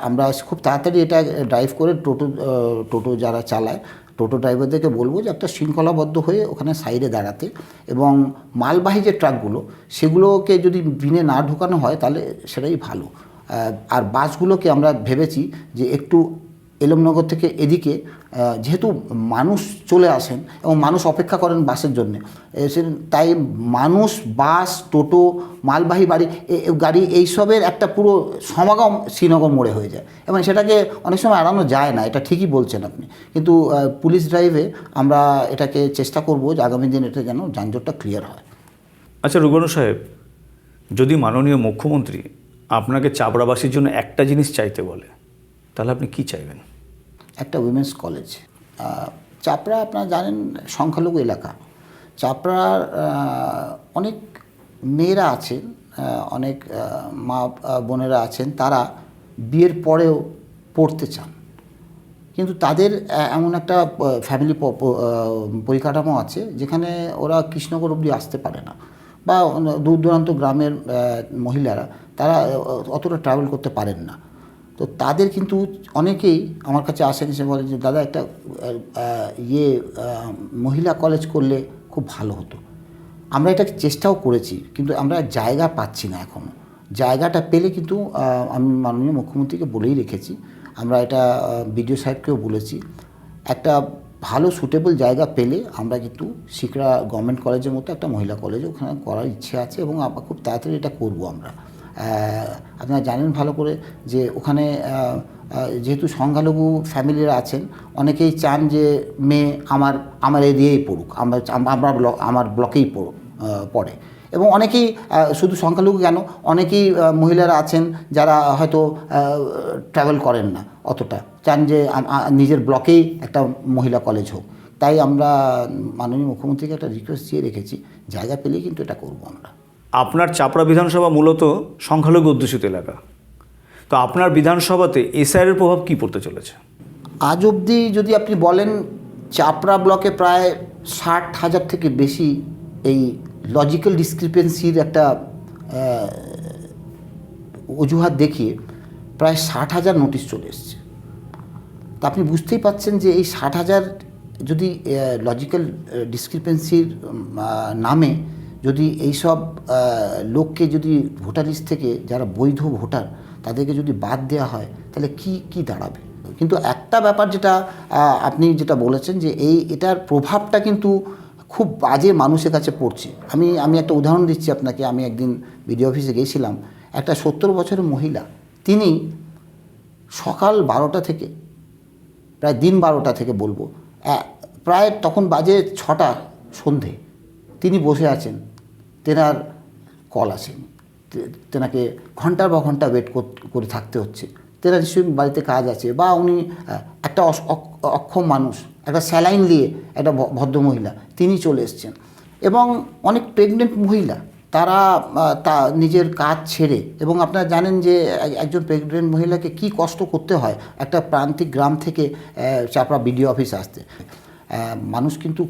আমরা খুব তাড়াতাড়ি এটা ড্রাইভ করে টোটো যারা চালায়, টোটো ড্রাইভারদেরকে বলবো যে একটা শৃঙ্খলাবদ্ধ হয়ে ওখানে সাইডে দাঁড়াতে এবং মালবাহী যে ট্রাকগুলো সেগুলোকে যদি বিনে না ঢোকানো হয় তাহলে সেটাই ভালো। আর বাসগুলোকে আমরা ভেবেছি যে একটু এলেমনগর থেকে এদিকে, যেহেতু মানুষ চলে আসেন এবং মানুষ অপেক্ষা করেন বাসের জন্যে, তাই মানুষ, বাস, টোটো, মালবাহী গাড়ি এইসবের একটা পুরো সমাগম শ্রীনগর মোড়ে হয়ে যায় এবং সেটাকে অনেক সময় এড়ানো যায় না, এটা ঠিকই বলছেন আপনি। কিন্তু পুলিশ ড্রাইভে আমরা এটাকে চেষ্টা করব যে আগামী দিন এটা যেন যানজটটা ক্লিয়ার হয়। আচ্ছা রুবানু সাহেব, যদি মাননীয় মুখ্যমন্ত্রী আপনাকে চাপড়াবাসীর জন্য একটা জিনিস চাইতে বলে, তাহলে আপনি কি চাইবেন? একটা উইমেন্স কলেজ। চাপড়া আপনারা জানেন সংখ্যালঘু এলাকা, চাপড়ার অনেক মেয়েরা আছেন, অনেক মা বোনেরা আছেন, তারা বিয়ের পরেও পড়তে চান, কিন্তু তাদের এমন একটা ফ্যামিলি পরিকাঠামো আছে যেখানে ওরা কৃষ্ণনগর অবধি আসতে পারে না, বা দূর দূরান্ত গ্রামের মহিলারা তারা অতটা ট্রাভেল করতে পারেন না। তো তাদের কিন্তু অনেকেই আমার কাছে আসেন, এসে বলেন যে দাদা একটা মহিলা কলেজ করলে খুব ভালো হতো। আমরা এটাকে চেষ্টাও করেছি, কিন্তু আমরা জায়গা পাচ্ছি না এখনও। জায়গাটা পেলে কিন্তু আমি মাননীয় মুখ্যমন্ত্রীকে বলেই রেখেছি, আমরা এটা বিডিও সাহেবকেও বলেছি, একটা ভালো সুটেবল জায়গা পেলে আমরা কিন্তু সিকড়া গভর্নমেন্ট কলেজের মতো একটা মহিলা কলেজ ওখানে করার ইচ্ছে আছে, এবং খুব তাড়াতাড়ি এটা করব আমরা। আপনারা জানেন ভালো করে যে ওখানে যেহেতু সংখ্যালঘু ফ্যামিলিরা আছেন, অনেকেই চান যে মেয়ে আমার এরিয়াই পড়ুক, আমার ব্লকেই পড়ে, এবং অনেকেই শুধু সংখ্যালঘু কেন, অনেকেই মহিলারা আছেন যারা হয়তো ট্রাভেল করেন না অতটা, চান যে নিজের ব্লকেই একটা মহিলা কলেজ হোক। তাই আমরা মাননীয় মুখ্যমন্ত্রীকে একটা রিকোয়েস্ট দিয়ে রেখেছি, জায়গা পেলেই কিন্তু এটা করব আমরা। আপনার চাপড়া বিধানসভা মূলত সংখ্যালঘু অধ্যুষিত এলাকা, তো আপনার বিধানসভাতে এসআইআরের প্রভাব কী পড়তে চলেছে? আজ অবধি যদি আপনি বলেন, চাপড়া ব্লকে প্রায় 60,000 থেকে বেশি এই লজিক্যাল ডিসক্রিপেন্সির একটা অজুহাত দেখিয়ে প্রায় 60,000 নোটিশ চলে এসছে। তা আপনি বুঝতেই পাচ্ছেন যে এই 60,000 যদি লজিক্যাল ডিসক্রিপেন্সির নামে যদি এইসব লোককে যদি ভোটার লিস্ট থেকে, যারা বৈধ ভোটার, তাদেরকে যদি বাদ দেওয়া হয়, তাহলে কি দাঁড়াবে? কিন্তু একটা ব্যাপার যেটা আপনি যেটা বলেছেন যে এটার প্রভাবটা কিন্তু খুব বাজে মানুষের কাছে পড়ছে। আমি একটা উদাহরণ দিচ্ছি আপনাকে। আমি একদিন বিডিও অফিসে গিয়েছিলাম, একটা 70 বছরের মহিলা, তিনি সকাল 12টা থেকে প্রায় দিন 12টা থেকে বলবো, প্রায় তখন বাজে 6টা সন্ধে, তিনি বসে আছেন, তেনার কল আসেনি, তেনাকে ঘন্টার পর ঘন্টা ওয়েট করে থাকতে হচ্ছে। তেনার নিশ্চয়ই বাড়িতে কাজ আছে, বা উনি একটা অক্ষম মানুষ, একটা স্যালাইন নিয়ে একটা ভদ্রমহিলা, তিনি চলে এসছেন। এবং অনেক প্রেগনেন্ট মহিলা, তারা নিজের কাজ ছেড়ে, এবং আপনারা জানেন যে একজন প্রেগনেন্ট মহিলাকে কি কষ্ট করতে হয় একটা প্রান্তিক গ্রাম থেকে চাপড়া বিডিও অফিস আসতে। মানুষ কিন্তু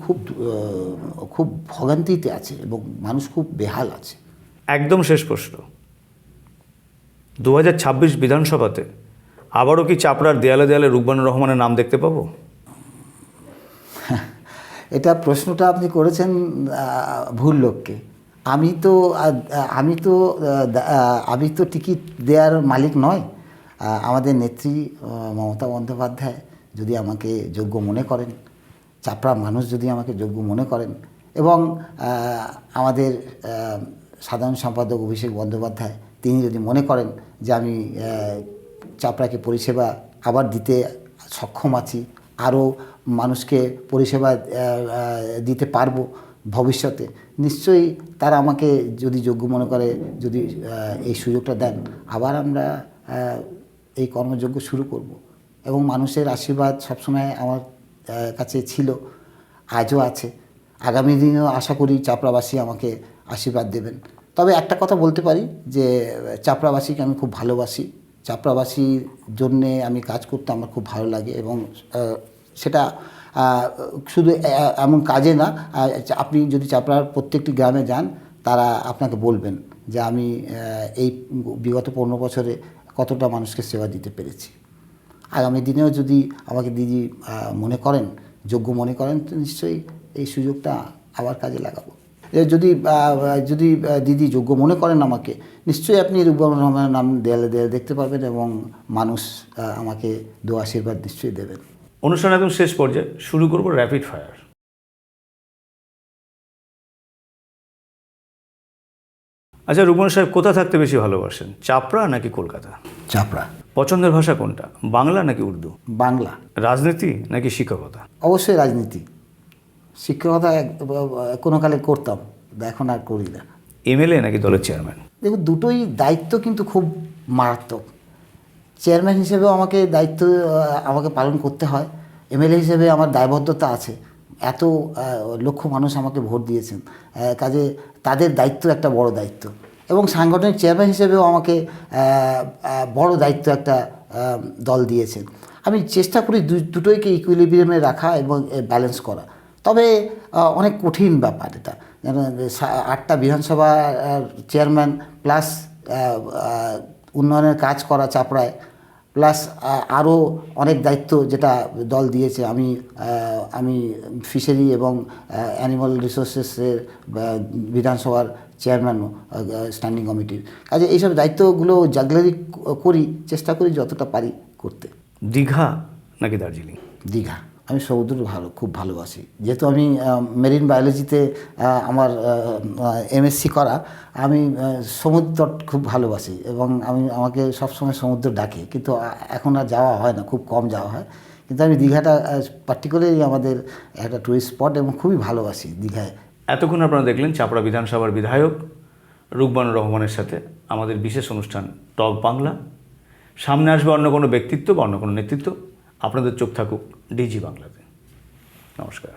খুব ভোগান্তিতে আছে, এবং মানুষ খুব বেহাল আছে। একদম শেষ প্রশ্ন, 2026 বিধানসভাতে আবারও কি চাপড়ার দেয়ালে দেয়ালে রুকবানুর রহমানের নাম দেখতে পাবো? এটা প্রশ্নটা আপনি করেছেন ভুল লোককে। আমি তো টিকিট দেওয়ার মালিক নয়। আমাদের নেত্রী মমতা বন্দ্যোপাধ্যায় যদি আমাকে যোগ্য মনে করেন, চাপড়ার মানুষ যদি আমাকে যোগ্য মনে করেন, এবং আমাদের সাধারণ সম্পাদক অভিষেক বন্দ্যোপাধ্যায় তিনি যদি মনে করেন যে আমি চাপড়াকে পরিষেবা আবার দিতে সক্ষম আছি, আরও মানুষকে পরিষেবা দিতে পারবো ভবিষ্যতে, নিশ্চয়ই তারা আমাকে যদি যোগ্য মনে করে, যদি এই সুযোগটা দেন, আবার আমরা এই কর্মযজ্ঞ শুরু করব। এবং মানুষের আশীর্বাদ সবসময় আমার কাছে ছিল, আজও আছে, আগামী দিনেও আশা করি চাপড়াবাসী আমাকে আশীর্বাদ দেবেন। তবে একটা কথা বলতে পারি যে চাপড়াবাসীকে আমি খুব ভালোবাসি, চাপড়াবাসীর জন্যে আমি কাজ করতে আমার খুব ভালো লাগে, এবং সেটা শুধু এমন কাজে না, আপনি যদি চাপড়ার প্রত্যেকটি গ্রামে যান, তারা আপনাকে বলবেন যে আমি এই বিগত 15 বছরে কতটা মানুষকে সেবা দিতে পেরেছি। আগামী দিনেও যদি আমাকে দিদি মনে করেন, যোগ্য মনে করেন, তো নিশ্চয়ই এই সুযোগটা আবার কাজে লাগাবো। যদি দিদি যোগ্য মনে করেন আমাকে, নিশ্চয়ই আপনি রুকবানুর রহমানের নাম দেয়ালে দেয়ালে দেখতে পাবেন, এবং মানুষ আমাকে দোয়া আশীর্বাদ নিশ্চয়ই দেবেন। অনুষ্ঠান একদম শেষ পর্যায়ে, শুরু করব র্যাপিড ফায়ার। আচ্ছা রুকমান সাহেব, কোথা থাকতে বেশি ভালোবাসেন, চাপড়া নাকি কলকাতা? চাপড়া। পছন্দের ভাষা কোনটা, বাংলা নাকি উর্দু? বাংলা। রাজনীতি নাকি শিক্ষকতা? অবশ্যই রাজনীতি। শিক্ষকতা কোনো কালে করতাম, এখন আর করি না। এমএলএ নাকি দলের চেয়ারম্যান? দেখুন, দুটোই দায়িত্ব কিন্তু খুব মারাত্মক। চেয়ারম্যান হিসেবেও আমাকে দায়িত্ব আমাকে পালন করতে হয়, এমএলএ হিসেবে আমার দায়বদ্ধতা আছে। এত লক্ষ মানুষ আমাকে ভোট দিয়েছেন, কাজে তাদের দায়িত্ব একটা বড় দায়িত্ব, এবং সাংগঠনিক চেয়ারম্যান হিসেবেও আমাকে বড় দায়িত্ব একটা দল দিয়েছেন। আমি চেষ্টা করি দুটোইকে ইকুইলিব্রিয়ামে রাখা এবং ব্যালেন্স করা। তবে অনেক কঠিন ব্যাপার এটা, যেন 8টা বিধানসভা চেয়ারম্যান প্লাস উন্নয়নের কাজ করা চাপড়ায়, প্লাস আরও অনেক দায়িত্ব যেটা দল দিয়েছে। আমি ফিশারি এবং অ্যানিমাল রিসোর্সেসের বিধানসভার চেয়ারম্যানও স্ট্যান্ডিং কমিটির, কাজে এইসব দায়িত্বগুলো জাগলারি করি, চেষ্টা করি যতটা পারি করতে। দীঘা নাকি দার্জিলিং? দীঘা। আমি সমুদ্র খুব ভালোবাসি, যেহেতু আমি মেরিন বায়োলজিতে আমার এমএসসি করা, আমি সমুদ্র তট খুব ভালোবাসি এবং আমাকে সবসময় সমুদ্র ডাকে, কিন্তু এখন আর যাওয়া হয় না, খুব কম যাওয়া হয়। কিন্তু আমি দীঘাটা পার্টিকুলারলি আমাদের একটা টুরিস্ট স্পট এবং খুবই ভালোবাসি দীঘায়। এতক্ষণ আপনারা দেখলেন চাপড়া বিধানসভার বিধায়ক রুকমানুর রহমানের সাথে আমাদের বিশেষ অনুষ্ঠান টক বাংলা। সামনে আসবে অন্য কোনো ব্যক্তিত্ব বা অন্য কোনো নেতৃত্ব। আপনাদের চোখ থাকুক ডিজি বাংলাতে। নমস্কার।